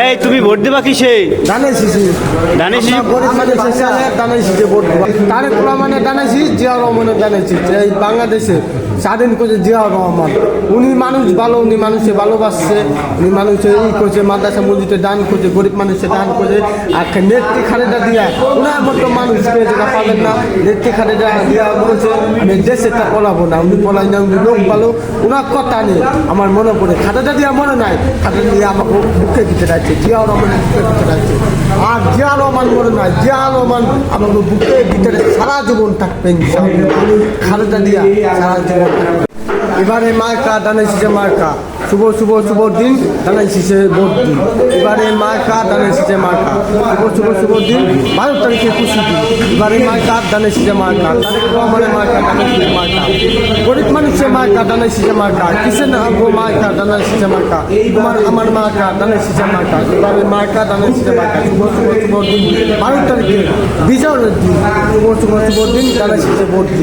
এই তুমি ভোট দেবা কিসে? ধানের শীষে। ধানের শীষ? গরিব মানুষ হিসেবে ধানের শীষে ভোট দেবো। তারেক রহমানের ধানের শীষ, জিয়া রহমানের ধানের শীষ। এই বাংলাদেশে স্বাধীন করছে জিয়া রহমান। উনি মানুষ ভালো, উনি মানুষে ভালোবাসছে, উনি মানুষের ই করছে, মাদ্রাসা মসজিদে দান করছে, গরিব মানুষে দান করছে। আর নেত্রী খালেদা দিয়া ওনার মতো মানুষকে যেটা পাবেন না। নেত্রী খালেদা দিয়া বলছে আমি দেশেটা পড়াবো না, উনি পড়াই না, উনি লোক ভালো। ওনার কথা নেই আমার মনে পড়ে, খালেদা দিয়া মনে নাই, খালেদা দিয়া আমাকে বুকে দিতে যাচ্ছে, জিয়া রহমানের বুকে দিতে যাচ্ছে। আর জিয়া রহমান মনে নাই, জিয়া রহমান আমাকে বুকে ভিতরে সারা জীবন থাকবেন। খালেদা দিয়া সারা জীবন থাকবেন। এবারে মার্কা ধানের শীষে মার্কা, শুভ শুভ শুভ দিন ধানের শীষে ভোট দিন। এবারে মার্কা ধানের শীষে মার্কা, শুভ শুভ শুভ দিন 12 তারিখে খুশি দিন। এবারে মার্কা ধানের শীষে মার্কা, তারেক রহমানের মার্কা ধানের শীষে মার্কা, গরিব মানুষের মার্কা ধানের শীষে মার্কা, কিষেন আগ্রহ মার্কা ধানের শীষে মার্কা, তোমার আমার মার্কা ধানের শীষে মার্কা। এবারে মার্কা ধানের শীষে মার্কা, শুভ শুভ শুভ দিন 12 তারিখে বিজয়ের দিন, শুভ শুভ শুভ দিন ধানের শীষে ভোট দিন।